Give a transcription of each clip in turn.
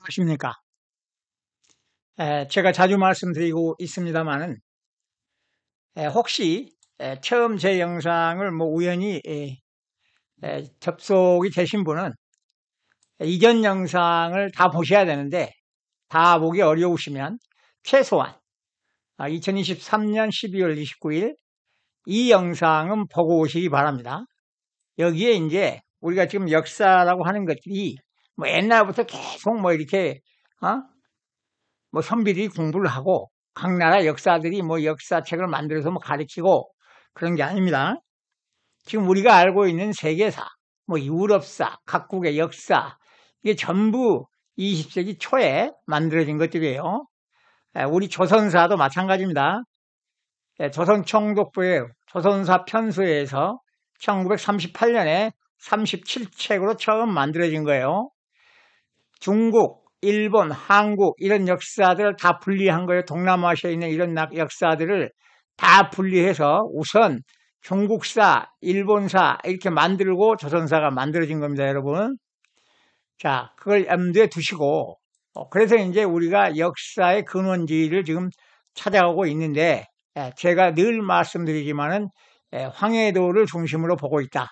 안녕하십니까. 제가 자주 말씀드리고 있습니다만은, 혹시 처음 제 영상을 뭐 우연히 접속이 되신 분은 이전 영상을 다 보셔야 되는데, 다 보기 어려우시면 최소한 2023년 12월 29일 이 영상은 보고 오시기 바랍니다. 여기에 이제 우리가 지금 역사라고 하는 것들이 뭐 옛날부터 계속 뭐 이렇게 뭐 선비들이 공부를 하고 각 나라 역사들이 뭐 역사책을 만들어서 뭐 가르치고 그런 게 아닙니다. 지금 우리가 알고 있는 세계사, 뭐 유럽사, 각국의 역사, 이게 전부 20세기 초에 만들어진 것들이에요. 우리 조선사도 마찬가지입니다. 조선 총독부의 조선사 편서에서 1938년에 37책으로 처음 만들어진 거예요. 중국, 일본, 한국 이런 역사들을 다 분리한 거예요. 동남아시아에 있는 이런 역사들을 다 분리해서 우선 중국사, 일본사 이렇게 만들고 조선사가 만들어진 겁니다, 여러분. 자, 그걸 염두에 두시고 그래서 이제 우리가 역사의 근원지를 지금 찾아가고 있는데 제가 늘 말씀드리지만은 황해도를 중심으로 보고 있다.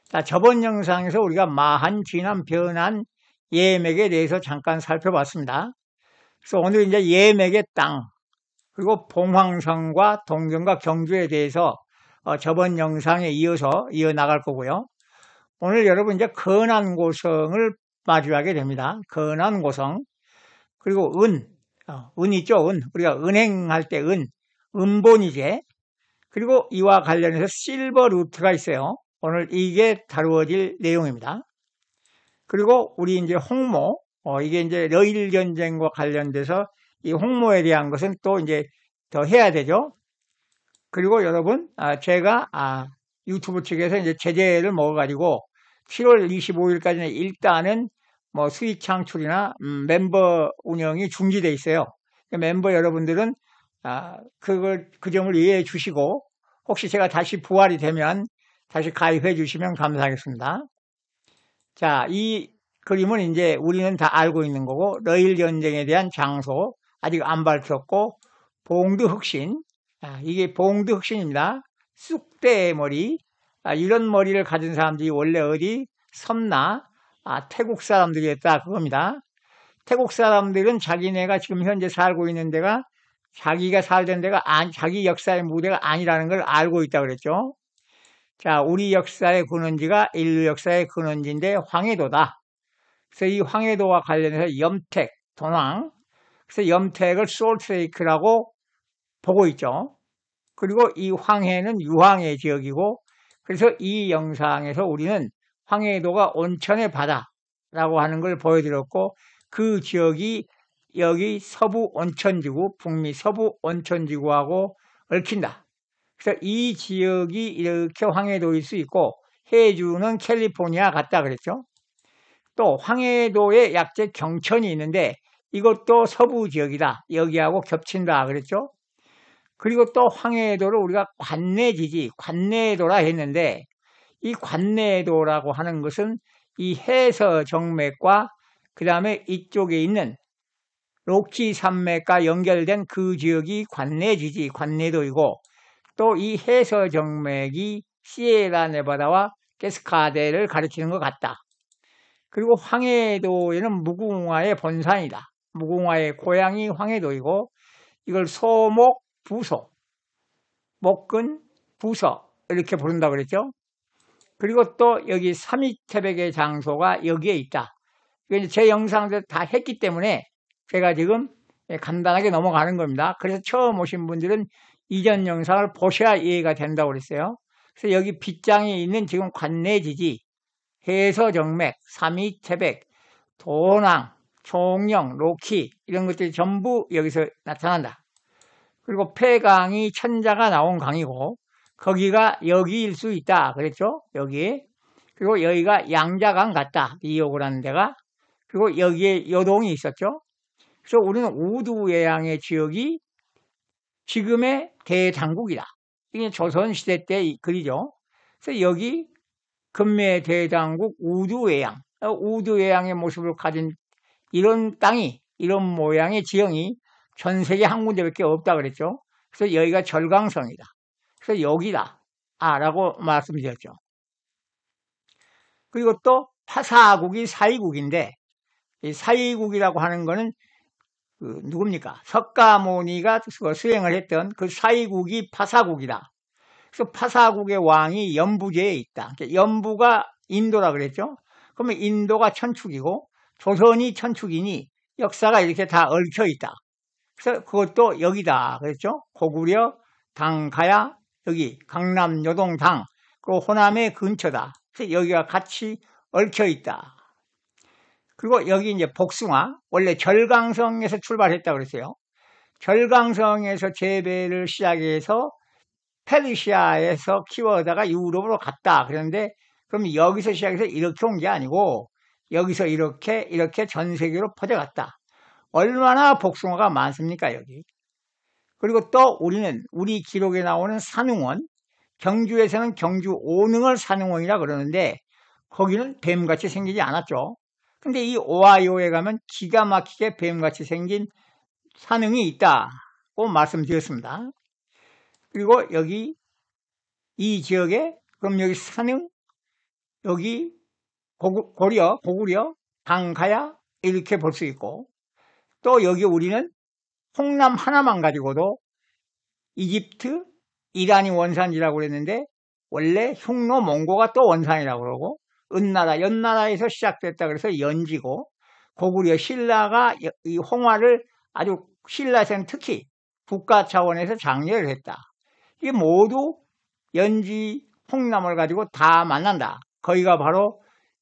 자, 저번 영상에서 우리가 마한, 진한, 변한 예맥에 대해서 잠깐 살펴봤습니다. 그래서 오늘 이제 예맥의 땅, 그리고 봉황성과 동경과 경주에 대해서 저번 영상에 이어나갈 거고요. 오늘 여러분 이제 건안고성을 마주하게 됩니다. 건안고성. 그리고 은 있죠, 은. 우리가 은행할 때 은본이제. 그리고 이와 관련해서 실버 루트가 있어요. 오늘 이게 다루어질 내용입니다. 그리고 우리 이제 홍모, 이게 이제 러일 전쟁과 관련돼서 이 홍모에 대한 것은 또 이제 더 해야 되죠. 그리고 여러분, 제가 유튜브 측에서 이제 제재를 먹어가지고 7월 25일까지는 일단은 뭐 수익 창출이나 멤버 운영이 중지돼 있어요. 멤버 여러분들은 그 점을 이해해 주시고 혹시 제가 다시 부활이 되면 다시 가입해 주시면 감사하겠습니다. 자, 이 그림은 이제 우리는 다 알고 있는 거고, 러일 전쟁에 대한 장소, 아직 안 밝혔고, 봉드 흑신, 이게 봉드 흑신입니다. 쑥대의 머리, 이런 머리를 가진 사람들이 원래 어디? 섬나, 태국 사람들이었다, 그겁니다. 태국 사람들은 자기네가 지금 현재 살고 있는 데가 자기가 살던 데가 자기 역사의 무대가 아니라는 걸 알고 있다 그랬죠. 자, 우리 역사의 근원지가 인류 역사의 근원지인데 황해도다. 그래서 이 황해도와 관련해서 염택, 돈왕, 그래서 염택을 솔트레이크라고 보고 있죠. 그리고 이 황해는 유황의 지역이고, 그래서 이 영상에서 우리는 황해도가 온천의 바다라고 하는 걸 보여드렸고, 그 지역이 여기 서부 온천지구, 북미 서부 온천지구하고 얽힌다. 그래서 이 지역이 이렇게 황해도일 수 있고, 해주는 캘리포니아 같다 그랬죠. 또 황해도에 약재 경천이 있는데 이것도 서부 지역이다. 여기하고 겹친다 그랬죠. 그리고 또 황해도를 우리가 관내지지, 관내도라 했는데 이 관내도라고 하는 것은 이 해서 정맥과 그 다음에 이쪽에 있는 로키 산맥과 연결된 그 지역이 관내지지, 관내도이고 또 이 해서 정맥이 시에라 네바다와 캐스카데를 가리키는 것 같다. 그리고 황해도에는 무궁화의 본산이다. 무궁화의 고향이 황해도이고 이걸 소목, 부소, 목근, 부서 이렇게 부른다고 그랬죠. 그리고 또 여기 삼위태백의 장소가 여기에 있다. 제 영상들 다 했기 때문에 제가 지금 간단하게 넘어가는 겁니다. 그래서 처음 오신 분들은 이전 영상을 보셔야 이해가 된다고 그랬어요. 그래서 여기 빗장에 있는 지금 관내지지, 해서정맥, 삼위태백, 도낭, 총령, 로키 이런 것들이 전부 여기서 나타난다. 그리고 폐강이 천자가 나온 강이고 거기가 여기일 수 있다 그랬죠. 여기에. 그리고 여기가 양자강 같다. 이옥이라는 데가. 그리고 여기에 요동이 있었죠. 그래서 우리는 우두예양의 지역이 지금의 대당국이다. 이게 조선시대 때 글이죠. 그래서 여기 금매 대당국 우두예양, 우두예양의 모습을 가진 이런 땅이, 이런 모양의 지형이 전 세계 한 군데밖에 없다 그랬죠. 그래서 여기가 절강성이다. 그래서 여기다. 라고 말씀드렸죠. 그리고 또 파사국이 사이국인데, 이 사이국이라고 하는 거는 누굽니까? 석가모니가 수행을 했던 그 사이국이 파사국이다. 그래서 파사국의 왕이 연부제에 있다. 연부가 인도라 그랬죠. 그러면 인도가 천축이고 조선이 천축이니 역사가 이렇게 다 얽혀 있다. 그래서 그것도 여기다 그랬죠. 고구려, 당가야, 여기 강남 요동당, 그리고 호남의 근처다. 그래서 여기가 같이 얽혀 있다. 그리고 여기 이제 복숭아, 원래 절강성에서 출발했다고 그랬어요. 절강성에서 재배를 시작해서 페르시아에서 키워다가 유럽으로 갔다. 그런데 그럼 여기서 시작해서 이렇게 온 게 아니고 여기서 이렇게 전 세계로 퍼져갔다. 얼마나 복숭아가 많습니까, 여기. 그리고 또 우리 기록에 나오는 산흥원, 경주에서는 경주 오능을 산흥원이라 그러는데 거기는 뱀같이 생기지 않았죠. 근데 이 오하이오에 가면 기가 막히게 뱀같이 생긴 산흥이 있다고 말씀드렸습니다. 그리고 여기 이 지역에 그럼 여기 산흥, 여기 고구려, 당가야 이렇게 볼 수 있고 또 여기 우리는 홍남 하나만 가지고도 이집트, 이란이 원산지라고 그랬는데 원래 흉노, 몽고가 또 원산이라고 그러고 은나라, 연나라에서 시작됐다 그래서 연지고 고구려 신라가 이 홍화를 아주 신라에서는 특히 국가 차원에서 장려를 했다. 이게 모두 연지, 홍남을 가지고 다 만난다. 거기가 바로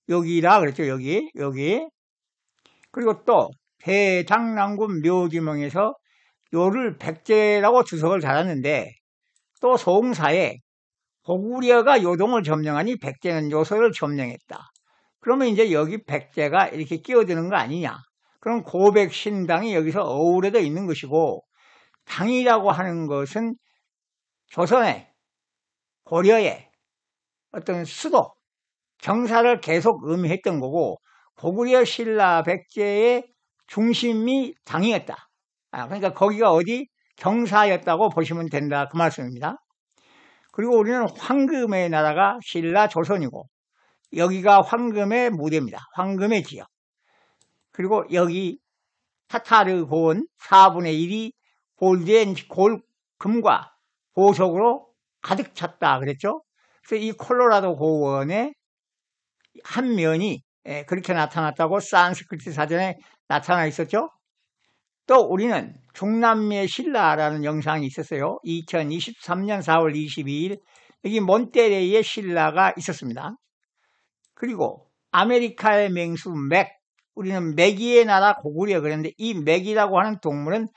여기라 그랬죠. 여기. 그리고 또 대장남군 묘지명에서 요를 백제라고 주석을 달았는데 또 송사에 고구려가 요동을 점령하니 백제는 요소를 점령했다. 그러면 이제 여기 백제가 이렇게 끼어드는 거 아니냐. 그럼 고백신당이 여기서 어우러져 있는 것이고 당이라고 하는 것은 조선의 고려의 어떤 수도 경사를 계속 의미했던 거고 고구려 신라 백제의 중심이 당이었다. 그러니까 거기가 어디 경사였다고 보시면 된다 그 말씀입니다. 그리고 우리는 황금의 나라가 신라 조선이고 여기가 황금의 무대입니다. 황금의 지역. 그리고 여기 타타르 고원 4분의 1이 금과 보석으로 가득 찼다 그랬죠. 그래서 이 콜로라도 고원의 한 면이 그렇게 나타났다고 산스크리트 사전에 나타나 있었죠. 또 우리는 중남미의 신라라는 영상이 있었어요. 2023년 4월 22일 여기 몬테레이의 신라가 있었습니다. 그리고 아메리카의 맹수 맥, 우리는 맥이의 나라 고구려 그랬는데 이 맥이라고 하는 동물은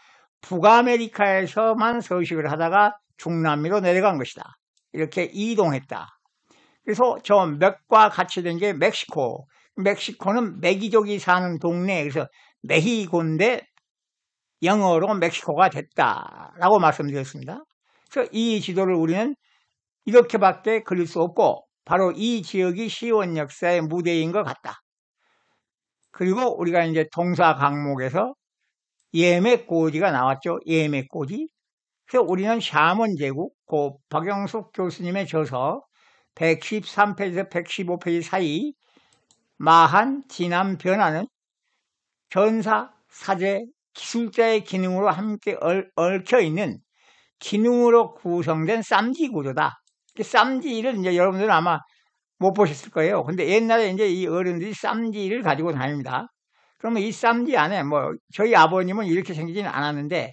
북아메리카에서만 서식을 하다가 중남미로 내려간 것이다. 이렇게 이동했다. 그래서 저 맥과 같이 된 게 멕시코. 멕시코는 메기족이 사는 동네, 그래서 메히고인데 영어로 멕시코가 됐다라고 말씀드렸습니다. 그래서 이 지도를 우리는 이렇게밖에 그릴 수 없고 바로 이 지역이 시원 역사의 무대인 것 같다. 그리고 우리가 이제 동사 강목에서 예맥고지가 나왔죠. 예맥고지. 그래서 우리는 샤먼 제국, 고 박영숙 교수님의 저서 113페이지에서 115페이지 사이 마한, 진한, 변화는 전사, 사제, 기술자의 기능으로 함께 얽혀있는 기능으로 구성된 쌈지 구조다. 쌈지를 이제 여러분들은 아마 못 보셨을 거예요. 근데 옛날에 이제 이 어른들이 쌈지를 가지고 다닙니다. 그러면 이 쌈지 안에 저희 아버님은 이렇게 생기지는 않았는데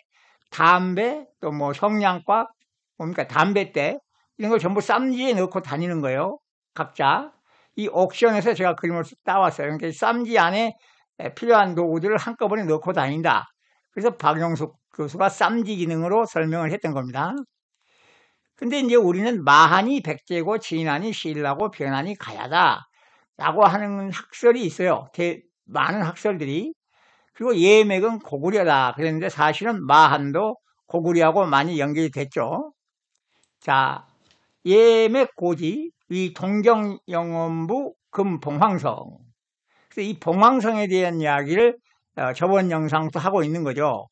담배, 또 성냥꽉, 뭡니까, 담뱃대, 이런 걸 전부 쌈지에 넣고 다니는 거예요. 각자. 이 옥션에서 제가 그림을 따왔어요. 그러니까 쌈지 안에 필요한 도구들을 한꺼번에 넣고 다닌다. 그래서 박영숙 교수가 쌈지 기능으로 설명을 했던 겁니다. 근데 이제 우리는 마한이 백제고 진한이 신라고 변한이 가야다 라고 하는 학설이 있어요. 많은 학설들이. 그리고 예맥은 고구려다 그랬는데 사실은 마한도 고구려하고 많이 연결이 됐죠. 자, 예맥고지 위 동경영원부 금봉황성. 그래서 이 봉황성에 대한 이야기를 저번 영상도 하고 있는 거죠.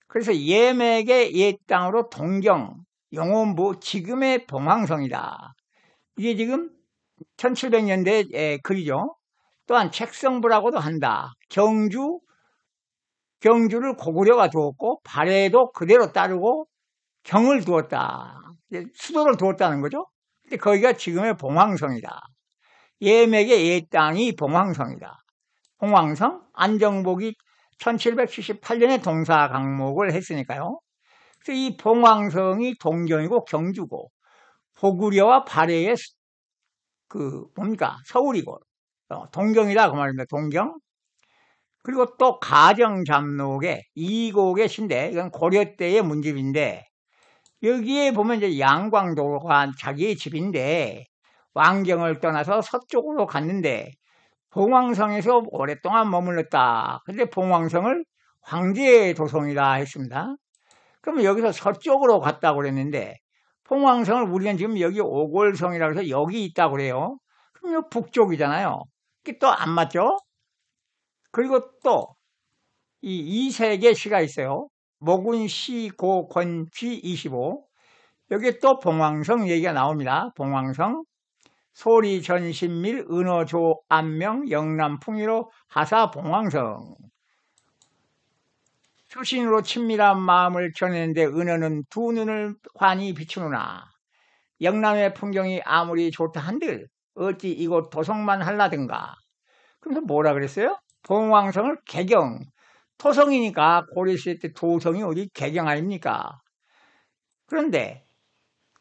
그래서 예맥의 옛 땅으로 동경, 영원부, 지금의 봉황성이다. 이게 지금 1700년대 글이죠. 또한 책성부라고도 한다. 경주를 고구려가 두었고 발해도 그대로 따르고 경을 두었다. 수도를 두었다는 거죠. 근데 거기가 지금의 봉황성이다. 예맥의 옛 땅이 봉황성이다. 봉황성, 안정복이 1778년에 동사 강목을 했으니까요. 그래서 이 봉황성이 동경이고 경주고 고구려와 발해의 뭡니까? 서울이고 동경이다 그 말입니다. 동경. 그리고 또 가정잡록의 이곡의 신대, 이건 고려 때의 문집인데 여기에 보면 이제 양광도가 자기의 집인데 왕경을 떠나서 서쪽으로 갔는데 봉황성에서 오랫동안 머물렀다. 근데 봉황성을 황제의 도성이라 했습니다. 그러면 여기서 서쪽으로 갔다고 그랬는데 봉황성을 우리는 지금 여기 오골성이라고 해서 여기 있다고 그래요. 그럼 요 북쪽이잖아요. 이게 또 안 맞죠? 그리고 또 이 이세계 시가 있어요. 모군시 고권쥐 25. 여기 또 봉황성 얘기가 나옵니다. 봉황성. 소리 전신밀 은어조 안명 영남풍이로 하사 봉황성. 수신으로 친밀한 마음을 전했는데 은어는 두 눈을 환히 비추느나 영남의 풍경이 아무리 좋다 한들 어찌 이곳 도성만 할라든가. 그래서 뭐라 그랬어요? 봉황성을 개경. 토성이니까 고려시대 때 도성이 어디 개경 아닙니까? 그런데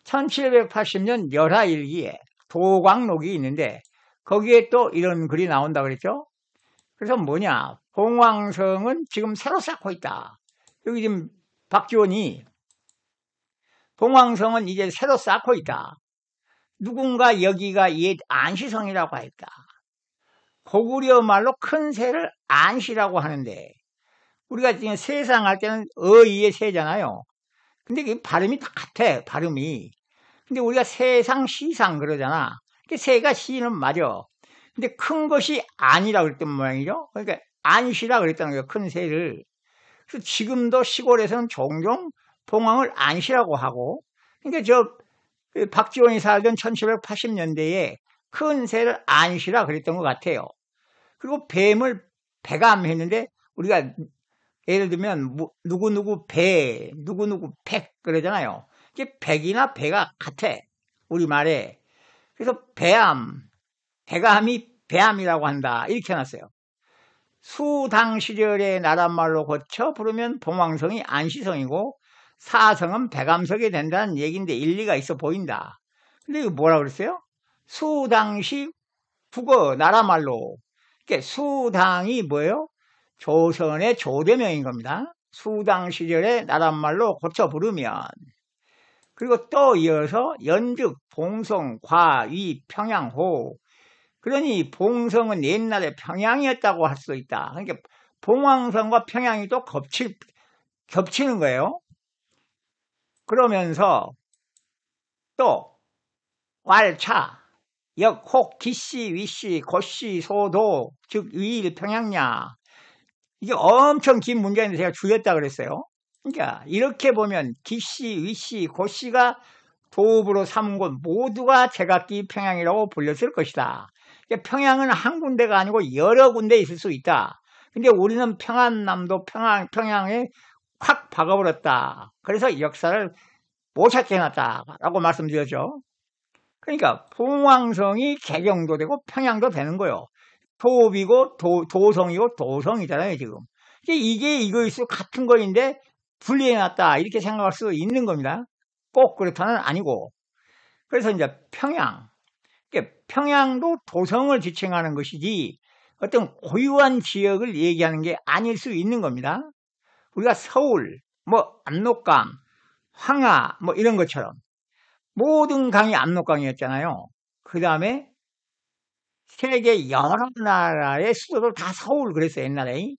1780년 열하일기에 도광록이 있는데 거기에 또 이런 글이 나온다 그랬죠. 그래서 뭐냐, 봉황성은 지금 새로 쌓고 있다. 여기 지금 박지원이 봉황성은 이제 새로 쌓고 있다. 누군가 여기가 옛 안시성이라고 했다. 고구려 말로 큰 새를 안시라고 하는데 우리가 지금 세상 할 때는 어이의 세잖아요. 근데 그 발음이 다 같아, 발음이. 근데 우리가 세상, 시상 그러잖아. 새가 시는 맞아. 근데 큰 것이 아니라 그랬던 모양이죠. 그러니까 안시라 그랬다는 거예요, 큰 새를. 그래서 지금도 시골에서는 종종 봉황을 안시라고 하고, 그러니까 박지원이 살던 1780년대에 큰 새를 안시라 그랬던 것 같아요. 그리고 뱀을 백암했는데 우리가 예를 들면 누구누구 배, 누구누구 백 그러잖아요. 이게 백이나 배가 같아, 우리말에. 그래서 배암, 백암이 배암이라고 한다 이렇게 해놨어요. 수당 시절의 나라말로 고쳐 부르면 봉황성이 안시성이고 사성은 백암석이 된다는 얘기인데 일리가 있어 보인다. 근데 이거 뭐라 그랬어요? 수당시 국어 나라말로. 그러니까 수당이 뭐예요? 조선의 조대명인 겁니다. 수당 시절의 나라말로 고쳐 부르면. 그리고 또 이어서 연즉, 봉성, 과, 위, 평양, 호. 그러니 봉성은 옛날에 평양이었다고 할 수 있다. 그러니까 봉황성과 평양이 또 겹치는 거예요. 그러면서 또 왈차, 역, 혹, 기씨, 위씨, 고씨, 소도, 즉 위일, 평양야. 이게 엄청 긴 문장인데 제가 줄였다 그랬어요. 그러니까 이렇게 보면 기씨, 위씨, 고씨가 도읍으로 삼은 곳 모두가 제각기 평양이라고 불렸을 것이다. 그러니까 평양은 한 군데가 아니고 여러 군데 있을 수 있다. 근데 우리는 평안남도 평양에 확 박아버렸다. 그래서 역사를 못 찾게 해놨다라고 말씀드렸죠. 그러니까 봉황성이 개경도 되고 평양도 되는 거예요. 도읍이고 도성이고 도성이잖아요, 지금. 이게 이거일수 같은 거인데 분리해놨다 이렇게 생각할 수 있는 겁니다. 꼭 그렇다는 아니고. 그래서 이제 평양도 도성을 지칭하는 것이지 어떤 고유한 지역을 얘기하는 게 아닐 수 있는 겁니다. 우리가 서울, 압록강, 황하 이런 것처럼 모든 강이 압록강이었잖아요. 그 다음에 세계 여러 나라의 수도들 다 서울 그랬어요, 옛날에.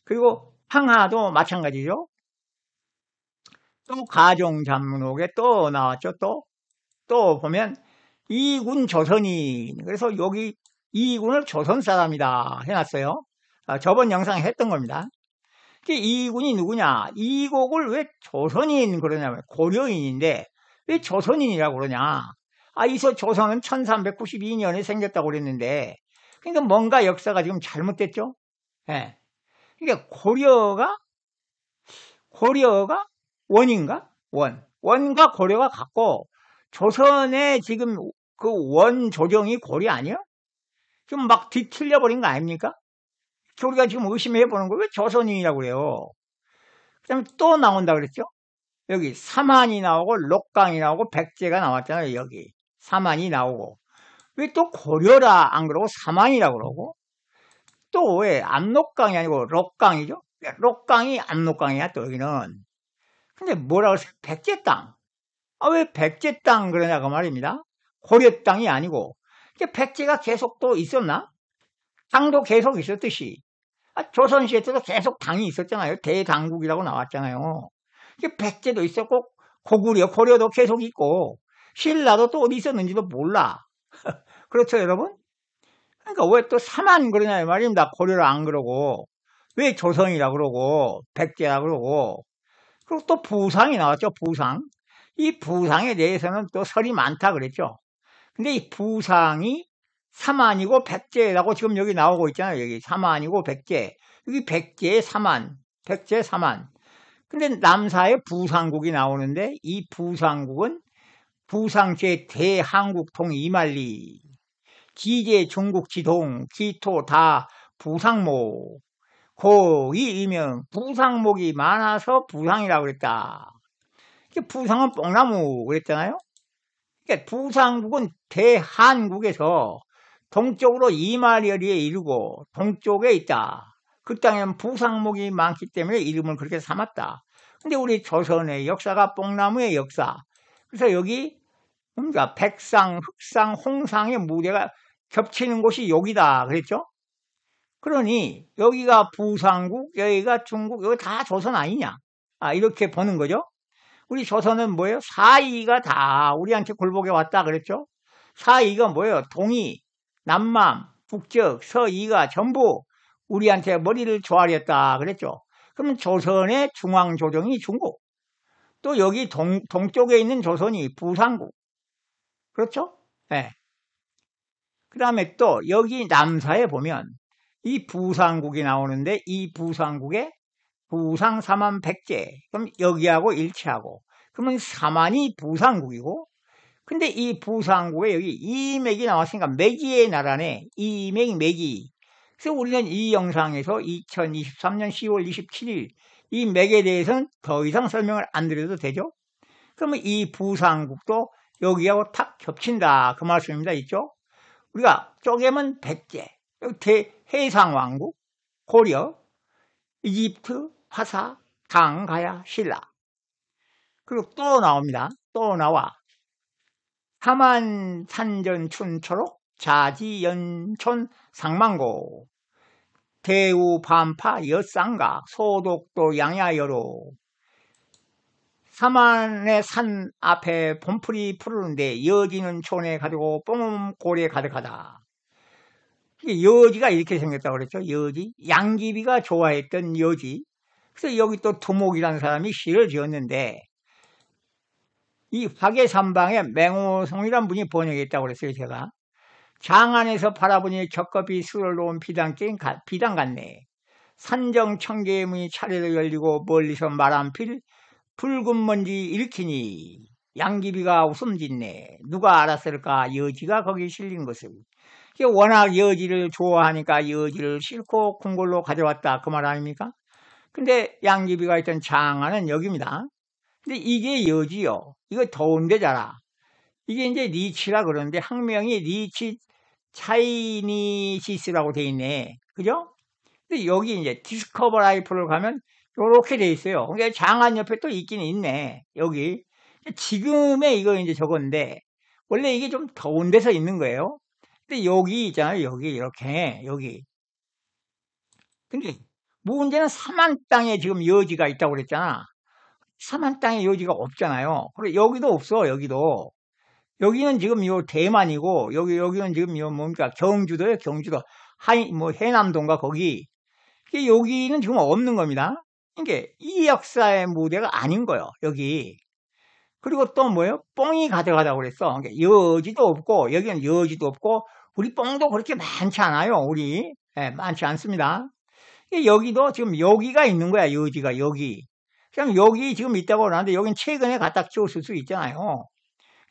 그리고 황하도 마찬가지죠. 또 가정잡록에 또 나왔죠. 또 보면 이군 조선인. 그래서 여기 이군을 조선 사람이다 해놨어요. 저번 영상에 했던 겁니다. 이군이 누구냐? 이국을 왜 조선인 그러냐면 고려인인데 왜 조선인이라고 그러냐? 이서 조선은 1392년에 생겼다고 그랬는데 그러니까 뭔가 역사가 지금 잘못됐죠? 예. 그러니까 고려가 원인가? 원과 고려가 같고 조선의 지금 그 원 조정이 고려 아니야? 좀 막 뒤틀려 버린 거 아닙니까? 우리가 지금 의심해 보는 거예요. 왜 조선인이라고 그래요? 그 다음에 또 나온다 그랬죠? 여기 삼한이 나오고 록강이 나오고 백제가 나왔잖아요. 여기 삼한이 나오고 왜 또 고려라 안 그러고 삼한이라고 그러고 또 왜 압록강이 아니고 록강이죠? 록강이 압록강이야 또 여기는. 근데 뭐라고 했어요? 백제 땅. 왜 백제 땅 그러냐고 말입니다. 고려 땅이 아니고 백제가 계속 또 있었나? 당도 계속 있었듯이 조선시대 때도 계속 당이 있었잖아요. 대당국이라고 나왔잖아요. 백제도 있었고 고려도 계속 있고 신라도 또 어디 있었는지도 몰라. 그렇죠 여러분? 그러니까 왜 또 삼한 그러냐 이 말입니다. 고려를 안 그러고 왜 조선이라 그러고 백제라 그러고 그리고 또 부상이 나왔죠. 부상. 이 부상에 대해서는 또 설이 많다 그랬죠. 근데 이 부상이 삼한이고 백제라고 지금 여기 나오고 있잖아요. 여기 삼한이고 백제. 여기 백제의 삼한, 백제 삼한. 근데 남사에 부상국이 나오는데 이 부상국은 부상제 대한국통 이말리 기제 중국 지동 기토 다 부상목 고이 이명 부상목이 많아서 부상이라고 그랬다. 부상은 뽕나무 그랬잖아요. 그러니까 부상국은 대한국에서 동쪽으로 이마려리에 이르고 동쪽에 있다. 그 땅에는 부상목이 많기 때문에 이름을 그렇게 삼았다. 근데 우리 조선의 역사가 뽕나무의 역사. 그래서 여기 뭔가 백상, 흑상, 홍상의 무대가 겹치는 곳이 여기다 그랬죠? 그러니 여기가 부상국, 여기가 중국, 여기 다 조선 아니냐? 이렇게 보는 거죠. 우리 조선은 뭐예요? 사이가 다 우리한테 굴복해 왔다 그랬죠? 사이가 뭐예요? 동이, 남남, 북적, 서이가 전부 우리한테 머리를 조아렸다 그랬죠? 그럼 조선의 중앙조정이 중국, 또 여기 동쪽에 있는 조선이 부상국, 그렇죠? 네. 그 다음에 또 여기 남사에 보면 이 부상국이 나오는데 이 부상국에 부상 삼한 백제, 그럼 여기하고 일치하고 그러면 삼한이 부상국이고 근데 이 부상국에 여기 이맥이 나왔으니까 매기의 나라네. 이맥 매기. 그래서 우리는 이 영상에서 2023년 10월 27일 이 맥에 대해서는 더 이상 설명을 안 드려도 되죠? 그러면 이 부상국도 여기하고 탁 겹친다 그 말씀입니다. 있죠? 우리가 쪼개면 백제, 해상왕국, 고려, 이집트, 화사, 당, 가야, 신라. 그리고 또 나옵니다. 또 나와. 삼한, 산전, 춘초록, 자지연촌, 상망고, 대우, 반파, 엿상각, 소독도, 양야여로. 삼한의 산 앞에 봄풀이 푸르는데 여지는 촌에 가지고 뽕 고래 가득하다. 여지가 이렇게 생겼다고 그랬죠. 여지. 양귀비가 좋아했던 여지. 그래서 여기 또 두목이라는 사람이 시를 지었는데 이 화계삼방에 맹호송이라는 분이 번역했다고 그랬어요. 제가. 장안에서 바라보니 겹겹이 수를 놓은 비단 같네. 산정 청개의 문이 차례로 열리고 멀리서 말한필 붉은 먼지 일으키니 양귀비가 웃음 짓네. 누가 알았을까? 여지가 거기 실린 것을. 워낙 여지를 좋아하니까 여지를 싣고 궁궐로 가져왔다 그 말 아닙니까? 근데 양귀비가 있던 장안은 여기입니다. 근데 이게 여지요. 이거 더운 데잖아. 이게 이제 리치라 그러는데 학명이 리치 차이니시스라고 돼 있네. 그죠? 근데 여기 이제 디스커버 라이프를 가면 요렇게 돼 있어요. 그러니까 장안 옆에 또 있긴 있네. 여기. 지금의 이거 이제 저건데 원래 이게 좀 더운 데서 있는 거예요. 근데 여기 있잖아요. 여기 이렇게 여기. 근데 문제는 삼한 땅에 지금 여지가 있다고 그랬잖아. 삼한 땅에 여지가 없잖아요. 그래 여기도 없어. 여기도. 여기는 지금 요 대만이고 여기는 지금 요 뭡니까? 경주도예요. 경주도. 뭐 해남도인가 거기. 여기는 지금 없는 겁니다. 이게 이 역사의 무대가 아닌 거예요, 여기. 그리고 또 뭐예요? 뽕이 가득하다고 그랬어. 그러니까 여지도 없고, 여기는 여지도 없고, 우리 뽕도 그렇게 많지 않아요, 우리. 예, 많지 않습니다. 여기도 지금 여기가 있는 거야, 여지가, 여기. 그럼 여기 지금 있다고 그러는데, 여긴 최근에 갖다 키웠을 수 있잖아요.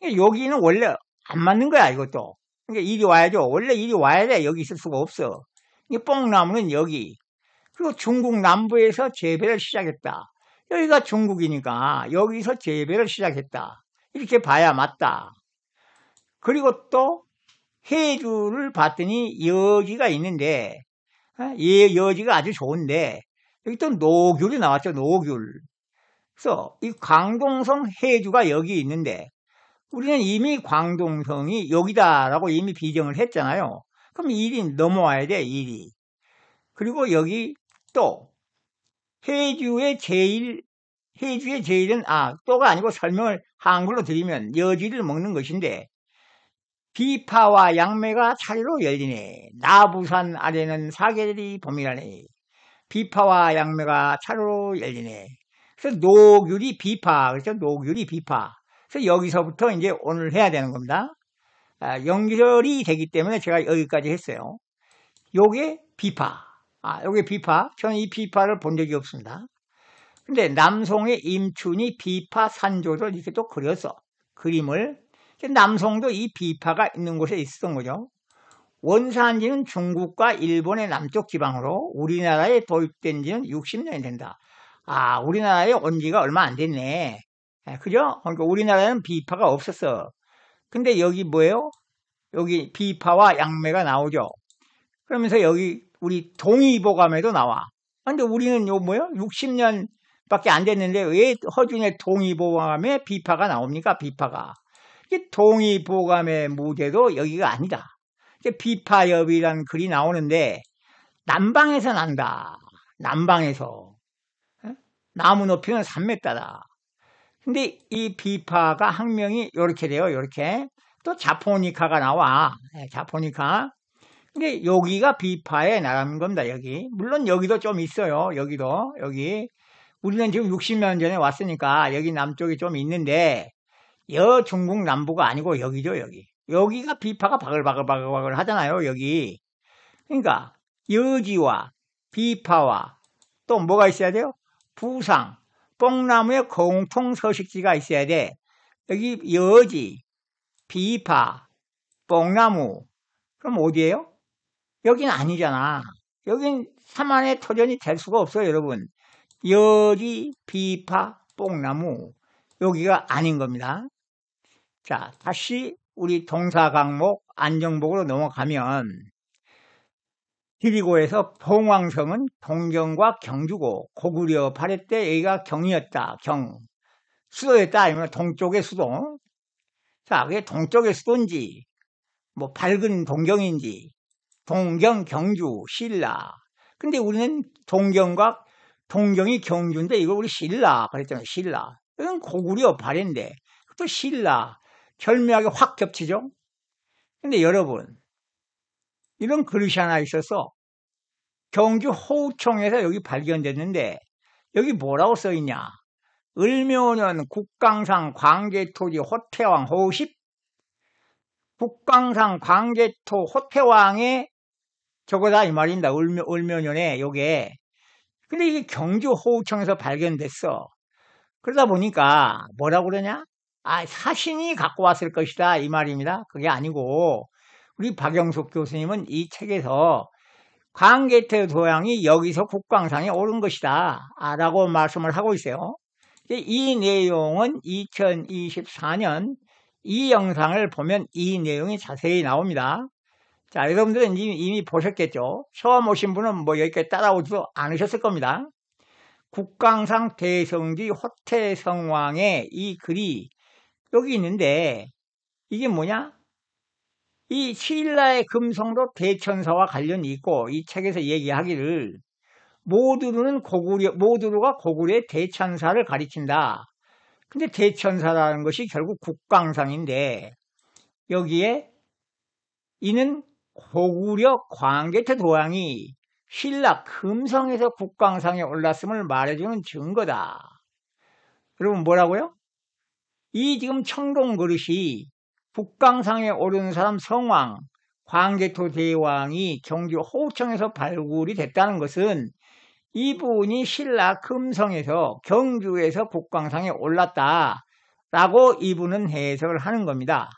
여기는 원래 안 맞는 거야, 이것도. 그러니까 이리 와야죠. 원래 이리 와야 돼. 여기 있을 수가 없어. 뽕나무는 여기. 그리고 중국 남부에서 재배를 시작했다. 여기가 중국이니까 여기서 재배를 시작했다. 이렇게 봐야 맞다. 그리고 또 해주를 봤더니 여지가 있는데, 여지가 아주 좋은데, 여기 또 노귤이 나왔죠, 노귤. 그래서 이 광동성 해주가 여기 있는데, 우리는 이미 광동성이 여기다라고 이미 비정을 했잖아요. 그럼 일이 넘어와야 돼, 일이. 그리고 여기 또 해주의 제일, 해주의 제일은 또가 아니고 설명을 한글로 드리면 여지를 먹는 것인데, 비파와 양매가 차례로 열리네. 나부산 아래는 사계절이 봄이라네. 비파와 양매가 차례로 열리네. 그래서 노귤이 비파, 그래서 노귤이 비파. 그래서 여기서부터 이제 오늘 해야 되는 겁니다. 연결이 되기 때문에 제가 여기까지 했어요. 요게 비파. 요게 비파. 저는 이 비파를 본 적이 없습니다. 근데 남송의 임춘이 비파 산조를 이렇게 또 그려서 그림을, 남송도 이 비파가 있는 곳에 있었던 거죠. 원산지는 중국과 일본의 남쪽 지방으로 우리나라에 도입된 지는 60년이 된다. 우리나라에 온 지가 얼마 안 됐네. 그죠? 그러니까 우리나라에는 비파가 없었어. 근데 여기 뭐예요? 여기 비파와 양매가 나오죠. 그러면서 여기 우리 동의보감에도 나와. 근데 우리는 요 뭐요? 60년 밖에 안 됐는데 왜 허준의 동의보감에 비파가 나옵니까? 비파가. 동의보감의 무대도 여기가 아니다. 비파엽이라는 글이 나오는데 남방에서 난다. 남방에서. 나무 높이는 3m다. 근데 이 비파가 학명이 이렇게 돼요. 이렇게. 또 자포니카가 나와. 자포니카. 근데 여기가 비파에 나가는 겁니다. 여기. 물론 여기도 좀 있어요. 여기도. 여기. 우리는 지금 60년 전에 왔으니까 여기 남쪽이 좀 있는데 중국 남부가 아니고 여기죠. 여기. 여기가 비파가 바글바글 하잖아요. 여기. 그러니까 여지와 비파와 또 뭐가 있어야 돼요? 부상, 뽕나무의 공통 서식지가 있어야 돼. 여기 여지, 비파, 뽕나무. 그럼 어디예요? 여긴 아니잖아. 여긴 삼안의 토전이 될 수가 없어요, 여러분. 여지, 비파, 뽕나무. 여기가 아닌 겁니다. 자, 다시 우리 동사 강목 안정복으로 넘어가면 기리고에서 봉황성은 동경과 경주고 고구려 발해 때 여기가 경이었다. 수도였다. 아니면 동쪽의 수도. 자, 그게 동쪽의 수도인지 뭐 밝은 동경인지 동경, 경주, 신라. 근데 우리는 동경이 경주인데 이걸 우리 신라 그랬잖아요. 신라. 이건 고구려 발해인데 또 신라. 절묘하게 확 겹치죠. 근데 여러분 이런 그릇이 하나 있어서 경주 호우청에서 여기 발견됐는데 여기 뭐라고 써있냐. 을묘년 국강상 광개토지 호태왕 호십. 국강상 광개토 호태왕의 저거다 이 말입니다. 을묘년에 요게. 근데 이게 경주 호우청에서 발견됐어. 그러다 보니까 뭐라고 그러냐. 사신이 갖고 왔을 것이다 이 말입니다. 그게 아니고 우리 박영숙 교수님은 이 책에서 광개토 도양이 여기서 국광상에 오른 것이다 라고 말씀을 하고 있어요. 이 내용은 2024년 이 영상을 보면 이 내용이 자세히 나옵니다. 자, 여러분들은 이미 보셨겠죠. 처음 오신 분은 뭐 여기까지 따라오지도 않으셨을 겁니다. 국광상 대성지 호태성왕의 이 글이 여기 있는데 이게 뭐냐? 이 신라의 금성도 대천사와 관련이 있고 이 책에서 얘기하기를 모두루가 고구려의 대천사를 가리킨다. 근데 대천사라는 것이 결국 국광상인데 여기에 이는 고구려 광개토 도왕이 신라 금성에서 국광상에 올랐음을 말해주는 증거다. 여러분 뭐라고요? 이 지금 청동 그릇이 국광상에 오르는 사람 성왕, 광개토 대왕이 경주 호청에서 발굴이 됐다는 것은 이분이 신라 금성에서 경주에서 국광상에 올랐다라고 이분은 해석을 하는 겁니다.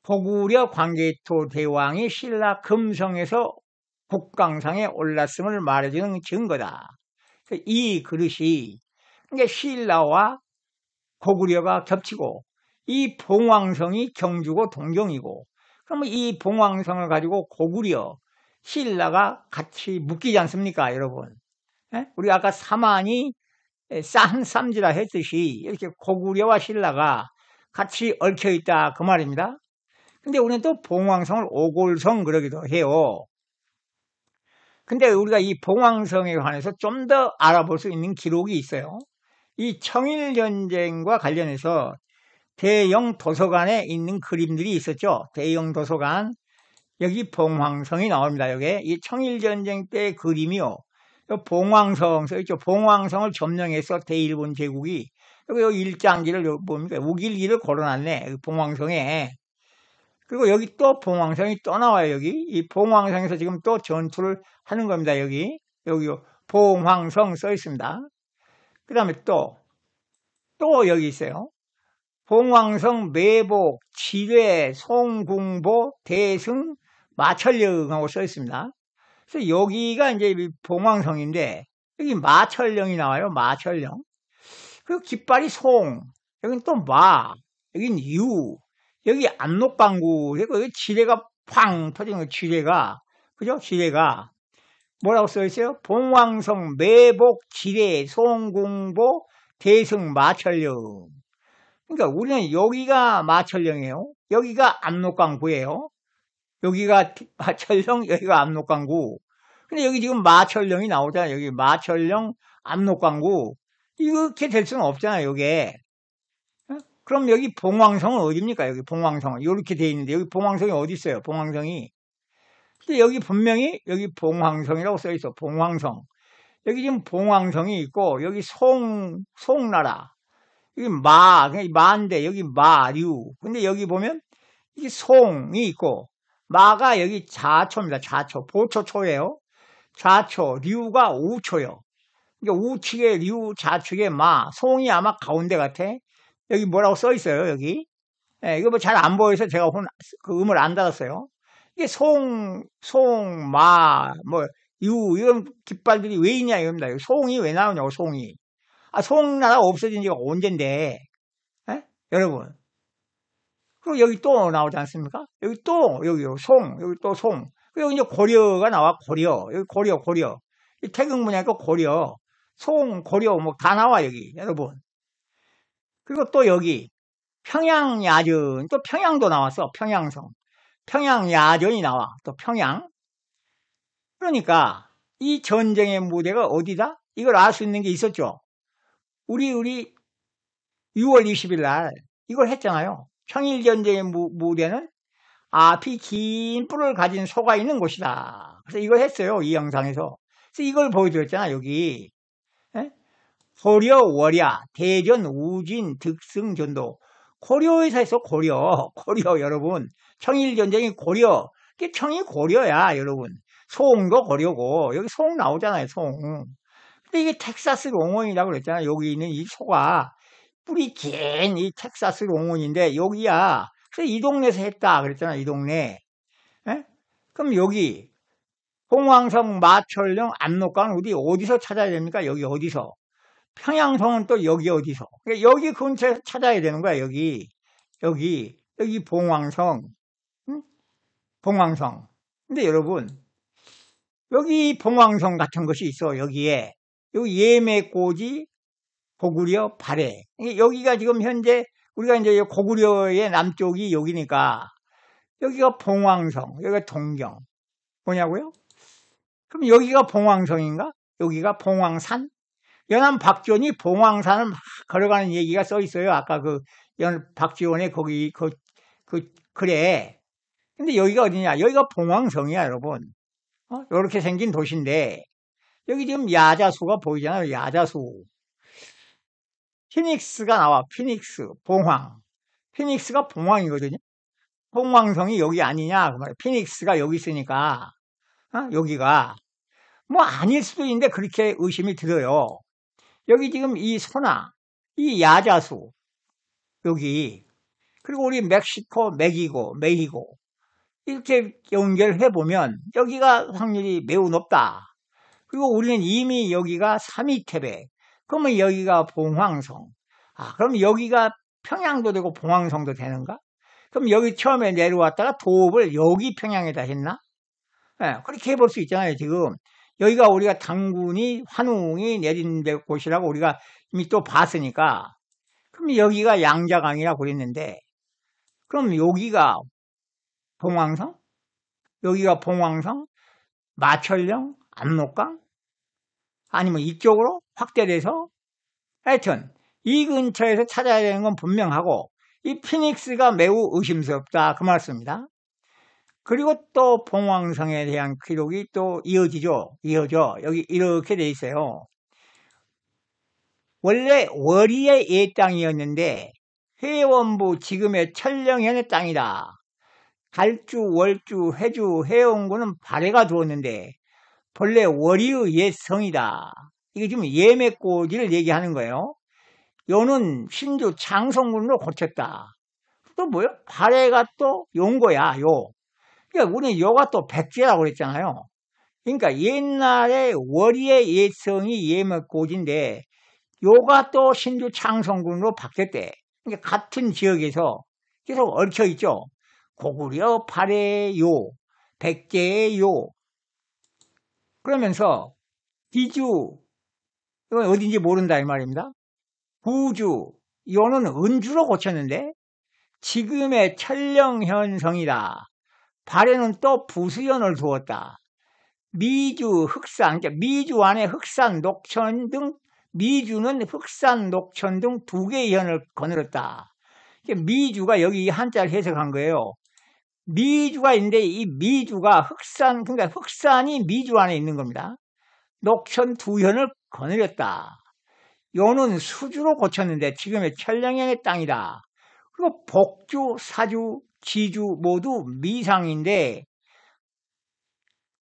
고구려 광개토 대왕이 신라 금성에서 국광상에 올랐음을 말해주는 증거다. 이 그릇이 그러니까 신라와 고구려가 겹치고 이 봉황성이 경주고 동경이고 그러면 이 봉황성을 가지고 고구려, 신라가 같이 묶이지 않습니까, 여러분? 예? 우리 아까 사만이 쌈지라 했듯이 이렇게 고구려와 신라가 같이 얽혀 있다 그 말입니다. 근데 우리는 또 봉황성을 오골성 그러기도 해요. 근데 우리가 이 봉황성에 관해서 좀 더 알아볼 수 있는 기록이 있어요. 이 청일전쟁과 관련해서 대영 도서관에 있는 그림들이 있었죠. 대영 도서관. 여기 봉황성이 나옵니다. 여기 이 청일전쟁 때 그림이요. 봉황성 써있죠. 봉황성을 점령해서 대일본 제국이 여기 일장기를 뭡니까? 우길기를 걸어놨네. 봉황성에. 그리고 여기 또 봉황성이 또 나와요. 여기 이 봉황성에서 지금 또 전투를 하는 겁니다. 여기 봉황성 써 있습니다. 그 다음에 또 여기 있어요. 봉황성 매복 지뢰 송궁보 대승 마철령하고 써 있습니다. 그래서 여기가 이제 봉황성인데 여기 마철령이 나와요. 마철령. 그리고 깃발이 송, 여긴 또 마, 여긴 유, 여기 압록강구, 여기 지뢰가 팡 터지는 거, 지뢰가, 그죠? 지뢰가. 뭐라고 써 있어요? 봉황성 매복 지뢰 송궁보 대승 마철령. 그러니까 우리는 여기가 마철령이에요. 여기가 압록강구예요. 여기가 마철령, 여기가 압록강구. 근데 여기 지금 마철령이 나오잖아요. 여기 마철령, 압록강구. 이렇게 될 수는 없잖아요, 여기에. 그럼 여기 봉황성은 어디입니까? 여기 봉황성은. 이렇게 돼 있는데, 여기 봉황성이 어디 있어요? 봉황성이. 근데 여기 분명히, 여기 봉황성이라고 써 있어. 봉황성. 여기 지금 봉황성이 있고, 여기 송나라. 여기 마인데, 여기 마류. 근데 여기 보면, 이게 송이 있고, 마가 여기 자초입니다. 자초. 보초초예요. 자초. 류가 우초요. 그러니까 우측에 류, 좌측에 마. 송이 아마 가운데 같아. 여기 뭐라고 써 있어요, 여기. 예, 이거 뭐 잘 안 보여서 제가 그 음을 안 닫았어요. 이게 마, 유, 이런 깃발들이 왜 있냐, 이겁니다. 송이 왜 나오냐고, 송이. 아, 송나라가 없어진 지가 언젠데, 예? 여러분. 그리고 여기 또 나오지 않습니까? 여기 또, 여기 또 송. 그리고 이제 고려가 나와, 고려. 여기 고려. 이 태극문이니까 고려. 고려, 뭐 다 나와, 여기, 여러분. 그리고 또 여기, 평양야전, 또 평양도 나왔어, 평양성. 평양야전이 나와, 또 평양. 그러니까, 이 전쟁의 무대가 어디다? 이걸 알 수 있는 게 있었죠. 우리 6월 20일 날, 이걸 했잖아요. 청일전쟁의 무대는 앞이 긴 뿔을 가진 소가 있는 곳이다. 그래서 이걸 했어요, 이 영상에서. 그래서 이걸 보여드렸잖아, 여기. 에? 고려, 월야, 대전, 우진, 득승, 전도. 고려에서 했어, 고려 여러분. 청일전쟁이 고려. 이게 청이 고려야, 여러분. 송도 고려고. 여기 송 나오잖아요, 송. 근데 이게 텍사스 롱원이라고 그랬잖아. 여기 있는 이 소가 뿔이 긴 이 텍사스 롱원인데 여기야. 그래서 이 동네에서 했다 그랬잖아, 이 동네. 에? 그럼 여기 봉황성, 마철령, 압록강 어디서 찾아야 됩니까? 여기 어디서? 평양성은 또 여기 어디서? 여기 근처에서 찾아야 되는 거야, 여기 봉황성. 응? 봉황성. 근데 여러분, 여기 봉황성 같은 것이 있어, 여기에. 여기 예매꼬지, 고구려, 발해. 여기가 지금 현재, 우리가 이제 고구려의 남쪽이 여기니까, 여기가 봉황성, 여기가 동경. 뭐냐고요? 그럼 여기가 봉황성인가? 여기가 봉황산? 연암 박지원이 봉황산을 막 걸어가는 얘기가 써 있어요. 아까 박지원의 거기, 그래. 근데 여기가 어디냐? 여기가 봉황성이야, 여러분. 이렇게 생긴 도시인데, 여기 지금 야자수가 보이잖아요. 야자수. 피닉스가 나와. 피닉스, 봉황. 피닉스가 봉황이거든요. 봉황성이 여기 아니냐 그 말이에요. 피닉스가 여기 있으니까 여기가 뭐 아닐 수도 있는데 그렇게 의심이 들어요. 여기 지금 이 소나 이 야자수 여기 그리고 우리 멕시코 메히고 이렇게 연결해 보면 여기가 확률이 매우 높다. 그리고 우리는 이미 여기가 삼위태백 그러면 여기가 봉황성. 그럼 여기가 평양도 되고 봉황성도 되는가? 그럼 여기 처음에 내려왔다가 도읍을 여기 평양에다 했나? 그렇게 해볼 수 있잖아요. 지금 여기가 우리가 당군이 환웅이 내린 곳이라고 우리가 이미 또 봤으니까 그럼 여기가 양자강이라고 그랬는데 그럼 여기가 봉황성? 여기가 봉황성? 마천령? 압록강? 아니면 이쪽으로 확대돼서 하여튼 이 근처에서 찾아야 되는 건 분명하고 이 피닉스가 매우 의심스럽다 그 말씀입니다. 그리고 또 봉황성에 대한 기록이 또 이어져 여기 이렇게 돼 있어요. 원래 월이의 예 땅이었는데 회원부 지금의 천령현의 땅이다. 달주, 월주, 해주, 해원군은 발해가 두었는데 본래 월이의 옛 성이다. 이게 지금 예매꼬지를 얘기하는 거예요. 요는 신주 장성군으로 고쳤다. 또 뭐요? 발해가 또 용거야, 요. 그러니까 우리는 요가 또 백제라고 그랬잖아요. 그러니까 옛날에 월이의 옛 성이 예매꼬지인데 요가 또 신주 장성군으로 바뀌었대. 그러니까 같은 지역에서 계속 얽혀 있죠. 고구려 발해요, 백제요. 그러면서 기주 이건 어딘지 모른다 이 말입니다. 부주 요는 은주로 고쳤는데 지금의 천령현성이다. 발해는 또 부수연을 두었다. 미주, 흑산, 그러니까 미주 안에 흑산, 녹천 등 미주는 흑산, 녹천 등 두 개의 현을 거느렸다. 미주가 여기 한자를 해석한 거예요. 미주가 있는데 이 미주가 흑산, 그러니까 흑산이 미주 안에 있는 겁니다. 녹천 두 현을 거느렸다. 요는 수주로 고쳤는데 지금의 천령현의 땅이다. 그리고 복주, 사주, 지주 모두 미상인데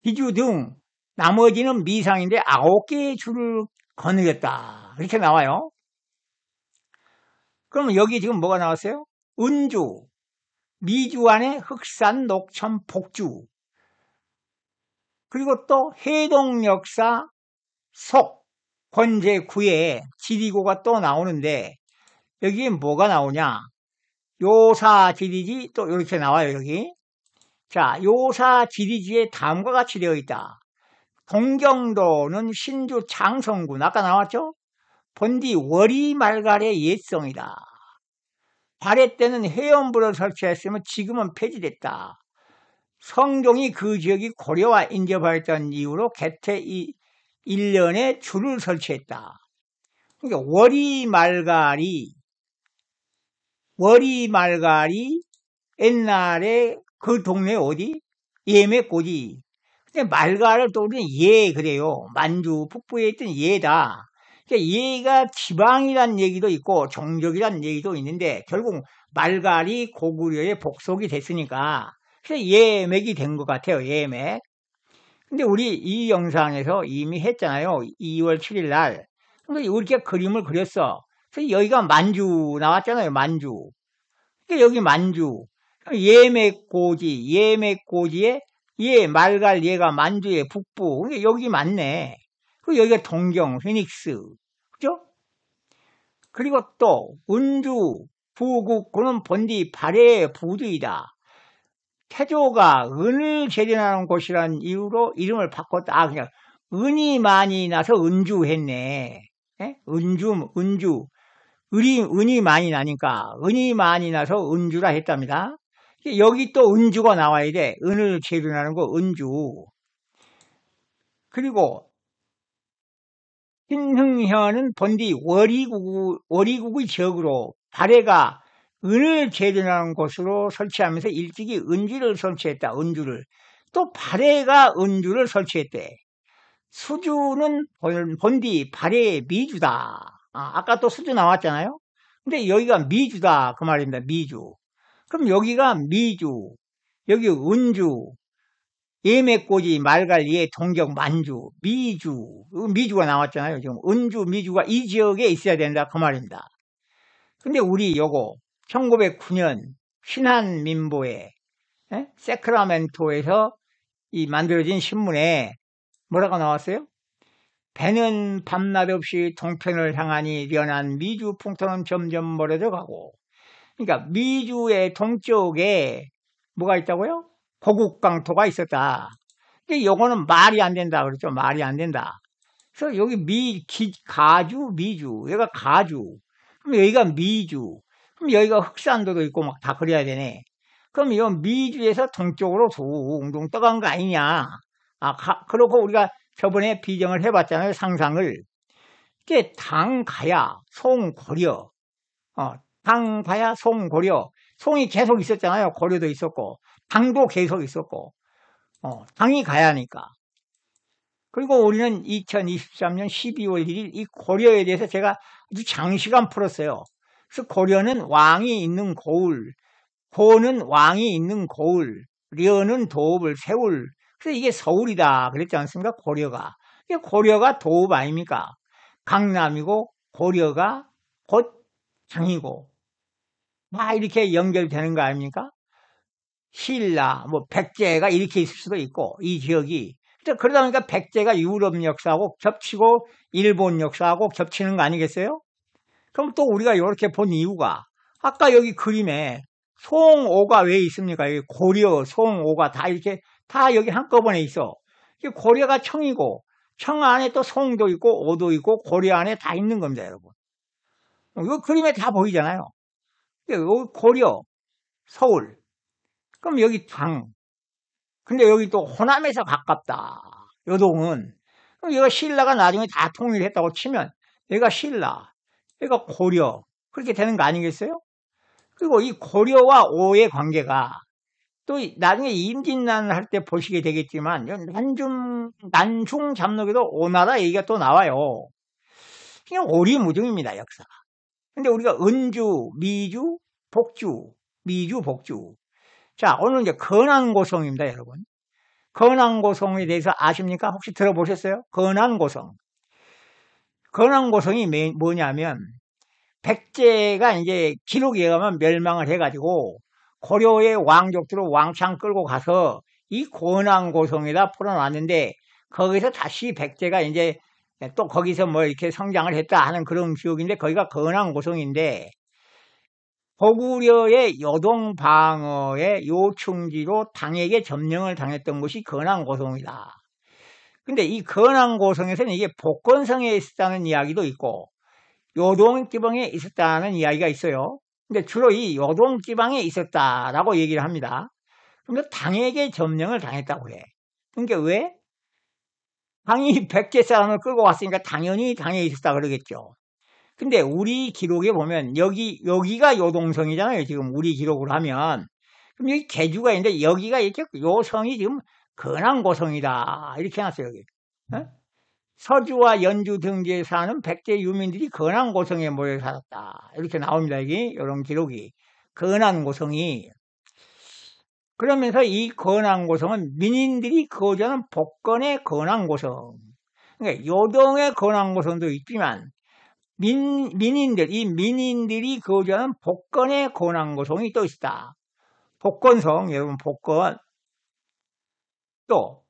기주 등 나머지는 미상인데 9개의 주를 거느렸다. 이렇게 나와요. 그러면 여기 지금 뭐가 나왔어요? 은주, 미주 안에 흑산, 녹천, 복주 그리고 또 해동역사 속, 권제, 구에 지리고가 또 나오는데 여기에 뭐가 나오냐? 요사 지리지 또 이렇게 나와요. 여기. 자, 요사 지리지에 다음과 같이 되어 있다. 동경도는 신주 장성군 아까 나왔죠? 본디 월이 말갈의 옛성이다. 발해 때는 해원부를 설치했으면 지금은 폐지됐다. 성종이 그 지역이 고려와 인접하였던 이유로 개태 1년에 줄을 설치했다. 그러니까 월이 말갈이 옛날에 그 동네 어디? 예매꼬지. 근데 말갈을 또 우리는 예 그래요. 만주 북부에 있던 예다. 그러니까 예가 지방이란 얘기도 있고 종족이란 얘기도 있는데 결국 말갈이 고구려의 복속이 됐으니까 그래서 예맥이 된 것 같아요. 예맥. 근데 우리 이 영상에서 이미 했잖아요. 2월 7일 날. 근데 이렇게 그림을 그렸어. 그래서 여기가 만주 나왔잖아요. 만주. 그러니까 여기 만주. 예맥고지에 예, 말갈 예가 만주의 북부. 그러니까 여기 맞네. 그리고 여기가 동경, 피닉스. 그죠? 그리고 또 은주, 부국, 그는 본디 발해의 부두이다. 태조가 은을 재련하는 곳이라는 이유로 이름을 바꿨다. 그냥 은이 많이 나서 은주 했네. 예? 은주. 은이 많이 나니까 은이 많이 나서 은주라 했답니다. 여기 또 은주가 나와야 돼. 은을 재련하는 거 은주. 그리고 신흥현은 본디 월이국의 지역으로 발해가 은을 재련하는 곳으로 설치하면서 일찍이 은지를 설치했다. 은주를. 또 발해가 은주를 설치했대. 수주는 본디 발해 미주다. 아까 또 수주 나왔잖아요. 근데 여기가 미주다 그 말입니다. 미주. 그럼 여기가 미주, 여기 은주, 예매꼬지 말갈리에 동격 만주, 미주, 미주가 나왔잖아요. 지금 은주, 미주가 이 지역에 있어야 된다 그 말입니다. 근데 우리 요거 1909년 신한민보에 세크라멘토에서 이 만들어진 신문에 뭐라고 나왔어요? 배는 밤낮 없이 동편을 향하니 연한 미주 풍토는 점점 멀어져 가고, 그러니까 미주의 동쪽에 뭐가 있다고요? 고국강토가 있었다. 근데 요거는 말이 안 된다 그랬죠. 말이 안 된다. 그래서 여기 가주, 미주, 여기가 가주, 그럼 여기가 미주, 그럼 여기가 흑산도도 있고 막 다 그래야 되네. 그럼 이 미주에서 동쪽으로 둥둥 떠간 거 아니냐. 그렇고 우리가 저번에 비정을 해봤잖아요. 상상을. 이게 당가야, 송고려. 당가야, 송고려. 송이 계속 있었잖아요. 고려도 있었고, 당도 계속 있었고, 당이 가야니까. 그리고 우리는 2023년 12월 1일 이 고려에 대해서 제가 아주 장시간 풀었어요. 그래서 고려는 왕이 있는 고을, 고는 왕이 있는 고을, 려는 도읍을 세울. 그래서 이게 서울이다 그랬지 않습니까? 고려가. 고려가 도읍 아닙니까? 강남이고 고려가 곧 장이고 다 이렇게 연결되는 거 아닙니까? 신라, 백제가 이렇게 있을 수도 있고 이 지역이. 그러다 보니까 백제가 유럽 역사하고 겹치고 일본 역사하고 겹치는 거 아니겠어요? 그럼 또 우리가 이렇게 본 이유가 아까 여기 그림에 송오가 왜 있습니까? 여기 고려, 송오가 다 이렇게 다 여기 한꺼번에 있어. 고려가 청이고 청 안에 또 송도 있고 오도 있고 고려 안에 다 있는 겁니다, 여러분. 이거 그림에 다 보이잖아요. 여기 고려, 서울. 그럼 여기 당. 근데 여기 또 호남에서 가깝다. 요동은. 그럼 여기가 신라가 나중에 다 통일했다고 치면 여기가 신라, 여기가 고려. 그렇게 되는 거 아니겠어요? 그리고 이 고려와 오의 관계가 또 나중에 임진난 할 때 보시게 되겠지만 난중 잡록에도 오나라 얘기가 또 나와요. 그냥 오리무중입니다, 역사가. 근데 우리가 은주, 미주, 복주, 미주, 복주. 자, 오늘 이제 건안고성입니다, 여러분. 건안고성에 대해서 아십니까? 혹시 들어보셨어요? 건안고성. 건안고성이 뭐냐면 백제가 이제 기록에 의하면 멸망을 해가지고 고려의 왕족들을 왕창 끌고 가서 이 건안고성에다 풀어놨는데 거기서 다시 백제가 이제 또 거기서 뭐 이렇게 성장을 했다 하는 그런 기억인데 거기가 건안고성인데 고구려의 여동방어의 요충지로 당에게 점령을 당했던 곳이 건안고성이다. 근데 이 건안고성에서는 이게 복건성에 있었다는 이야기도 있고 요동지방에 있었다는 이야기가 있어요. 근데 주로 이 요동지방에 있었다라고 얘기를 합니다. 근데 당에게 점령을 당했다고 해. 그러니까 왜? 당이 100개 사람을 끌고 왔으니까 당연히 당에 있었다 그러겠죠. 근데 우리 기록에 보면 여기가 요동성이잖아요. 지금 우리 기록으로 하면. 그럼 여기 계주가 있는데 여기가 이렇게 요 성이 지금 건안고성이다. 이렇게 해놨어요, 여기. 서주와 연주 등지에 사는 백제 유민들이 건안고성에 모여 살았다. 이렇게 나옵니다, 여기. 이런 기록이. 건안고성이. 그러면서 이 건안고성은 민인들이 거주하는 복건의 건안고성. 그러니까 요동의 건안고성도 있지만, 민인들이 거주하는 복건의 건안고성이 또 있다. 복건성, 여러분, 복건. 또,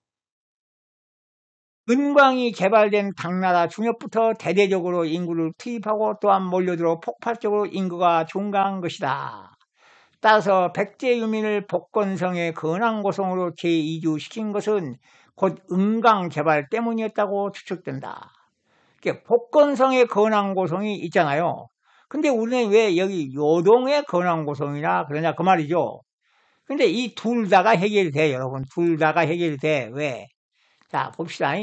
은광이 개발된 당나라 중엽부터 대대적으로 인구를 투입하고 또한 몰려들어 폭발적으로 인구가 증가한 것이다. 따라서 백제 유민을 복건성의 건안고성으로 재이주시킨 것은 곧 은광 개발 때문이었다고 추측된다. 복건성의 건안고성이 있잖아요. 근데 우리는 왜 여기 요동의 건안고성이라 그러냐 그 말이죠. 근데 이 둘 다가 해결이 돼, 여러분. 둘 다가 해결이 돼. 왜? 자, 봅시다.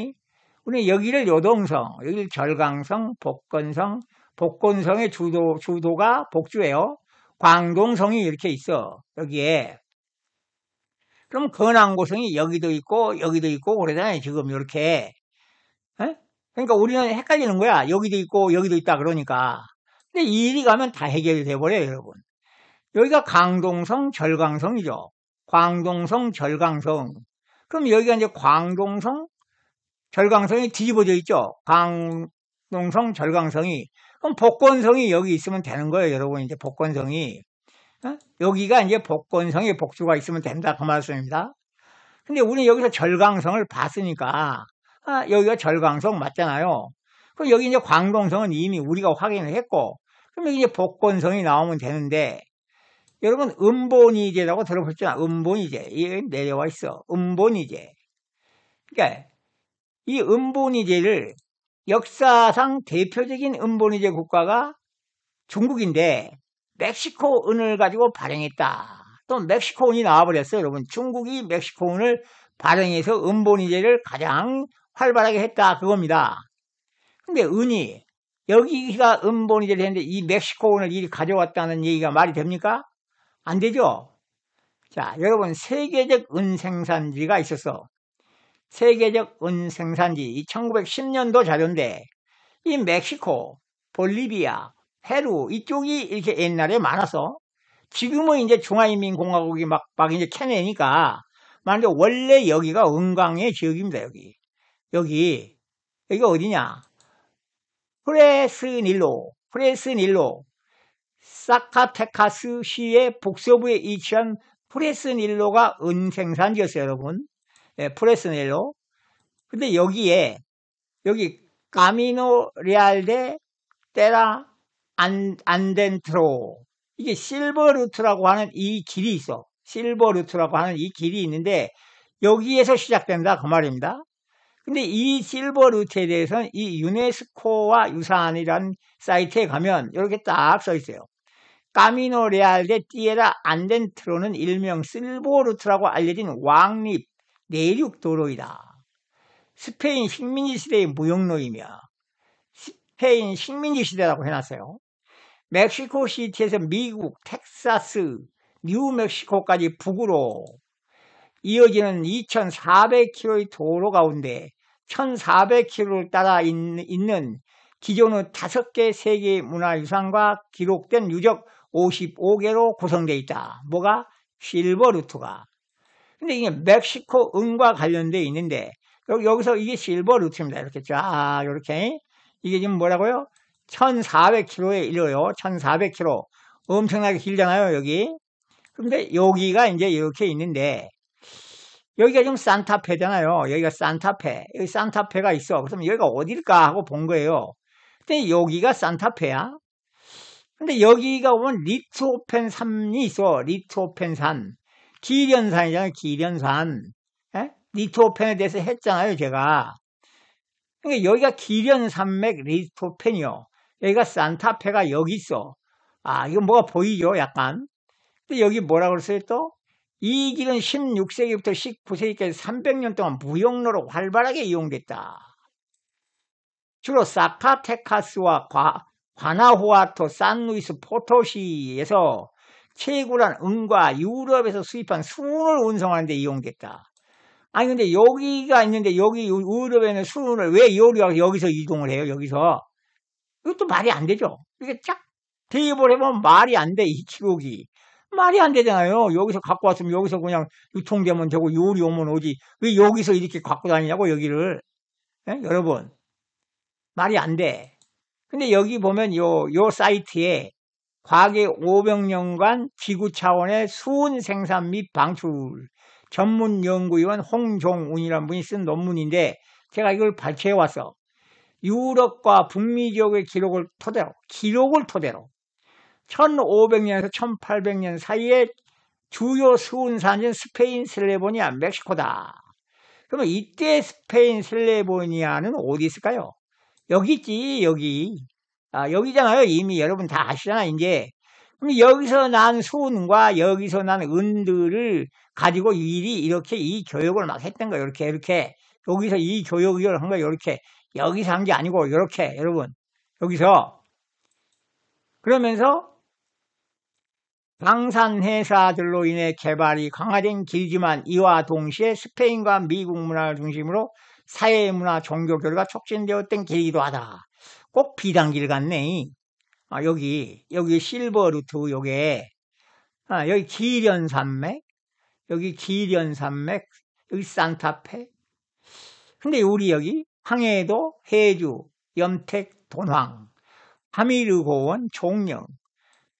우리 여기를 요동성, 여기를 절강성, 복건성, 복건성의 주도가 복주예요. 광동성이 이렇게 있어, 여기에. 그럼 건항고성이 여기도 있고 여기도 있고 그러잖아요. 지금 이렇게. 에? 그러니까 우리는 헷갈리는 거야. 여기도 있고 여기도 있다 그러니까. 근데 이리 가면 다 해결이 돼버려요, 여러분. 여기가 광동성, 절강성이죠. 광동성, 절강성. 그럼 여기가 이제 광동성, 절강성이 뒤집어져 있죠. 광동성, 절강성이. 그럼 복권성이 여기 있으면 되는 거예요, 여러분. 이제 복권성이. 여기가 이제 복권성의 복수가 있으면 된다. 그 말씀입니다. 근데 우리는 여기서 절강성을 봤으니까, 여기가 절강성 맞잖아요. 그럼 여기 이제 광동성은 이미 우리가 확인을 했고, 그럼 여기 이제 복권성이 나오면 되는데, 여러분, 음본이제라고 들어보셨잖아요. 음본이제. 이게 내려와 있어. 음본이제. 그러니까, 이 음본이제를 역사상 대표적인 음본이제 국가가 중국인데, 멕시코 은을 가지고 발행했다. 또 멕시코 은이 나와버렸어요, 여러분. 중국이 멕시코 은을 발행해서 음본이제를 가장 활발하게 했다. 그겁니다. 근데 은이, 여기가 음본이제를 했는데 이 멕시코 은을 이리 가져왔다는 얘기가 말이 됩니까? 안 되죠? 자, 여러분, 세계적 은 생산지가 있었어. 세계적 은 생산지, 이 1910년도 자료인데, 이 멕시코, 볼리비아, 페루, 이쪽이 이렇게 옛날에 많아서, 지금은 이제 중화인민공화국이 막 이제 캐내니까, 만약에 원래 여기가 은광의 지역입니다, 여기. 여기가 어디냐? 프레스닐로, 사카테카스 시의 북서부에 위치한 프레스닐로가 은 생산지였어요, 여러분. 네, 프레스닐로. 근데 여기 까미노 레알데 테라 안덴트로, 이게 실버루트라고 하는 이 길이 있어. 실버루트라고 하는 이 길이 있는데 여기에서 시작된다 그 말입니다. 근데 이 실버루트에 대해서는 이 유네스코와 유산이라는 사이트에 가면 이렇게 딱 써 있어요. 까미노 레알 데 티에라 안덴트로는 일명 실버루트라고 알려진 왕립 내륙 도로이다. 스페인 식민지 시대의 무역로이며 스페인 식민지 시대라고 해놨어요. 멕시코 시티에서 미국, 텍사스, 뉴멕시코까지 북으로 이어지는 2,400km의 도로 가운데 1,400km를 따라 있는 기존의 5개 세계 문화유산과 기록된 유적 55개로 구성되어 있다. 뭐가? 실버루트가. 근데 이게 멕시코 은과 관련되어 있는데 여기서 이게 실버루트입니다. 이렇게 쫙 이렇게 이게 지금 뭐라고요? 1,400km에 이르요. 1,400km. 엄청나게 길잖아요, 여기. 근데 여기가 이제 이렇게 있는데 여기가 지금 산타페잖아요. 여기가 산타페. 여기 산타페가 있어. 그래서 여기가 어딜까 하고 본 거예요. 근데 여기가 산타페야. 근데 여기가 보면 리트오펜 산이 있어. 리트오펜 산. 기련산이잖아요. 기련산. 에? 리트오펜에 대해서 했잖아요, 제가. 그러니까 여기가 기련산맥 리트오펜이요. 여기가 산타페가 여기 있어. 이거 뭐가 보이죠? 약간. 근데 여기 뭐라고 그랬어요 또? 이 길은 16세기부터 19세기까지 300년 동안 무역로로 활발하게 이용됐다. 주로 사카테카스와 과나후아토, 산루이스 포토시에서 채굴한 은과 유럽에서 수입한 순을 운송하는 데 이용됐다. 아니 근데 여기가 있는데 여기 유럽에는 순을 왜 여기서 이동을 해요? 여기서. 이것도 말이 안 되죠. 이게 쫙 대입을 해보면 말이 안 돼. 이 기록이. 말이 안 되잖아요. 여기서 갖고 왔으면 여기서 그냥 유통되면 되고 요리 오면 오지. 왜 여기서 이렇게 갖고 다니냐고 여기를. 예? 여러분. 말이 안 돼. 근데 여기 보면 요 사이트에 과거 500년간 지구 차원의 수은 생산 및 방출 전문 연구위원 홍종운이라는 분이 쓴 논문인데 제가 이걸 발췌해 왔어. 유럽과 북미 지역의 기록을 토대로 1500년에서 1800년 사이에 주요 수은산지는 스페인, 슬레보니아, 멕시코다. 그러면 이때 스페인, 슬레보니아는 어디 있을까요? 여기 있지, 여기. 여기잖아요. 이미 여러분 다 아시잖아, 이제. 그럼 여기서 난 수은과 여기서 난 은들을 가지고 미리 이렇게 이 교육을 막 했던 거예요. 이렇게. 여기서 이 교육을 한 거예요. 이렇게. 여기서 한 게 아니고, 이렇게, 여러분. 여기서. 그러면서 방산 회사들로 인해 개발이 강화된 길지만 이와 동시에 스페인과 미국 문화를 중심으로 사회 문화 종교 교류가 촉진되었던 길이기도 하다. 꼭 비단길 같네. 여기 실버 루트 요게 여기 기련산맥, 여기 기련산맥, 여기 산타페. 근데 우리 여기 황해도, 해주, 염택, 돈황, 하미르고원, 종령.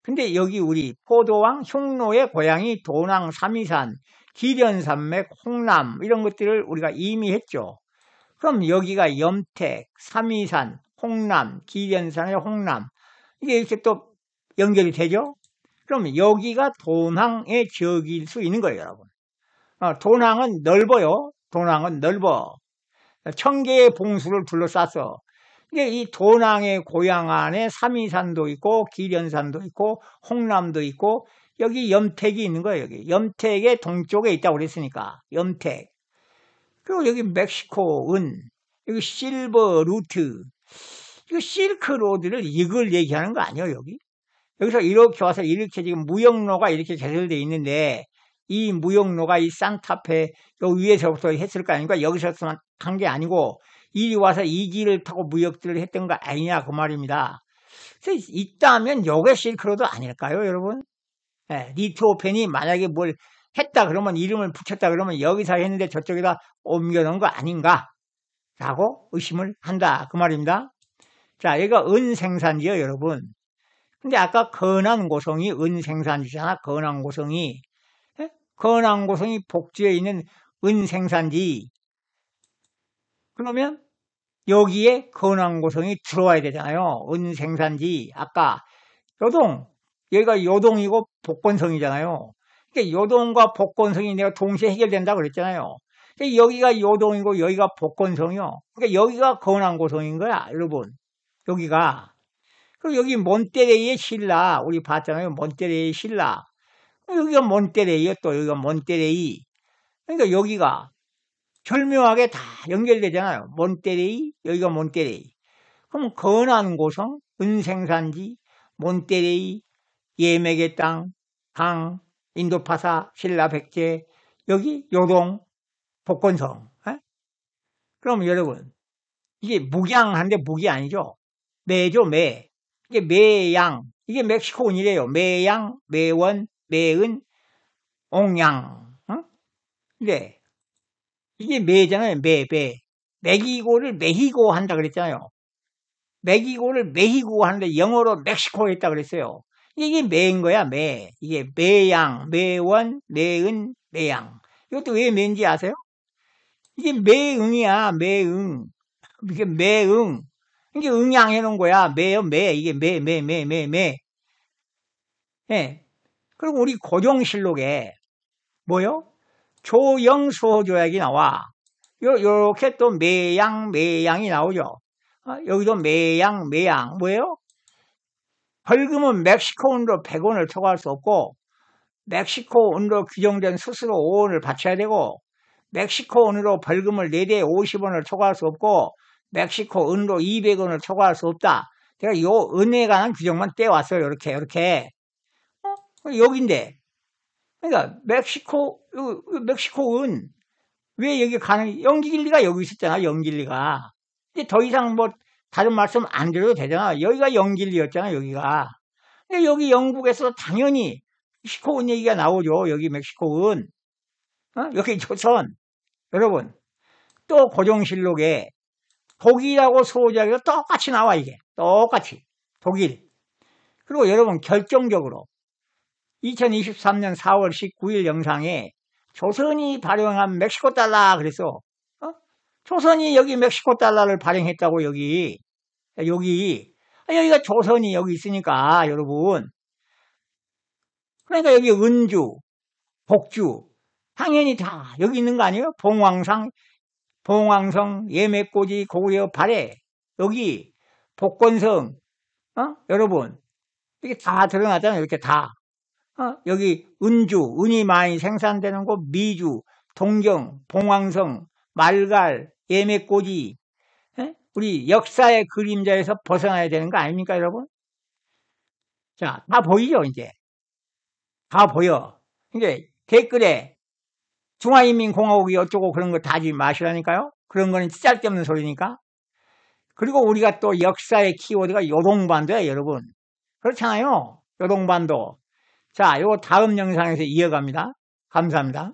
근데 여기 우리 포도왕 흉노의 고향이 돈왕, 삼위산, 기련산맥, 홍남 이런 것들을 우리가 이미 했죠. 그럼 여기가 염택, 삼위산, 홍남, 기련산의 홍남 이게 이렇게 또 연결이 되죠. 그럼 여기가 돈왕의 지역일 수 있는 거예요, 여러분. 돈왕은 넓어요. 돈왕은 넓어. 1000개의 봉수를 둘러쌌어. 이게 이 돈왕의 고향 안에 삼위산도 있고 기련산도 있고 홍남도 있고 여기 염택이 있는 거예요. 여기 염택의 동쪽에 있다고 그랬으니까 염택. 그리고 여기 멕시코 은, 여기 실버 루트. 이거 실크로드를 이걸 얘기하는 거 아니에요, 여기? 여기서 이렇게 와서 이렇게 지금 무역로가 이렇게 개설되어 있는데 이 무역로가 이 산타페 요 위에서부터 했을 거 아닙니까? 여기서만 한 게 아니고 이리 와서 이 길을 타고 무역들을 했던 거 아니냐 그 말입니다. 그래서 있다면 요게 실크로드 아닐까요, 여러분? 리트오펜이 만약에 뭘 했다 그러면 이름을 붙였다 그러면 여기서 했는데 저쪽에다 옮겨놓은 거 아닌가? 라고 의심을 한다 그 말입니다. 자, 여기가 은생산지요, 여러분. 근데 아까 건안고성이 은생산지잖아. 건안고성이 건안고성이 복지에 있는 은생산지. 그러면 여기에 건안고성이 들어와야 되잖아요. 은생산지. 아까 요동, 여기가 요동이고 복건성이잖아요. 그러니까 요동과 복건성이 내가 동시에 해결된다고 그랬잖아요. 그러니까 여기가 요동이고 여기가 복건성이요. 그러니까 여기가 건안고성인 거야, 여러분. 여기가. 그리고 여기 몬테레이의 신라, 우리 봤잖아요. 몬테레이의 신라. 여기가 몬테레이요, 또 여기가 몬테레이. 그러니까 여기가 절묘하게 다 연결되잖아요. 몬테레이, 여기가 몬테레이. 그럼 건안고성, 은생산지, 몬테레이, 예맥의 땅, 강, 인도파사, 신라 백제, 여기 요동, 복건성. 그럼 여러분, 이게 묵양한데 묵이 아니죠? 매죠, 매. 이게 매양. 이게 멕시코은이래요. 매양, 매원, 매은, 옹양. 근데 이게 매잖아요. 매. 멕시코를 메히고 한다 그랬잖아요. 멕시코를 메히고 하는데 영어로 멕시코 했다 그랬어요. 이게 매인 거야, 매. 이게 매양, 매원, 매은, 매양. 이것도 왜 매인지 아세요? 이게 매응이야, 매응. 이게 매응. 이게 응양해 놓은 거야. 매요, 매. 이게 매. 예. 그리고 우리 고종실록에 뭐요? 조영수호조약이 나와. 요렇게 또 매양이 나오죠. 여기도 매양. 뭐예요? 벌금은 멕시코 은으로 100원을 초과할 수 없고, 멕시코 은으로 규정된 수수료 5원을 바쳐야 되고, 멕시코 은으로 벌금을 4대에 50원을 초과할 수 없고, 멕시코 은으로 200원을 초과할 수 없다. 제가 요 은에 관한 규정만 떼왔어요. 이렇게. 여긴데. 그러니까 멕시코 은 왜 여기 가는 영길리가 여기 있었잖아. 영길리가. 이제 더 이상 뭐 다른 말씀 안 드려도 되잖아. 여기가 영길리였잖아. 여기가. 근데 여기 영국에서 당연히 멕시코 은 얘기가 나오죠. 여기 멕시코 은. 여기 조선. 여러분. 또 고종실록에 독일하고 소호자가 똑같이 나와 이게. 똑같이. 독일. 그리고 여러분 결정적으로 2023년 4월 19일 영상에 조선이 발행한 멕시코 달러 그래서 조선이 여기 멕시코 달러를 발행했다고 여기가 조선이 여기 있으니까 여러분 그러니까 여기 은주 복주 당연히 다 여기 있는 거 아니에요? 봉황성 예맥고지 고구려 발해 여기 복건성 여러분 이게 다 드러나잖아요. 이렇게 다 여기 은주, 은이 많이 생산되는 곳, 미주, 동경, 봉황성, 말갈, 예맥고지, 우리 역사의 그림자에서 벗어나야 되는 거 아닙니까, 여러분? 자, 다 보이죠, 이제? 다 보여. 근데 댓글에 중화인민공화국이 어쩌고 그런 거 다 하지 마시라니까요. 그런 거는 짤데없는 소리니까. 그리고 우리가 또 역사의 키워드가 요동반도야, 여러분. 그렇잖아요. 요동반도. 자, 요 다음 영상에서 이어갑니다. 감사합니다.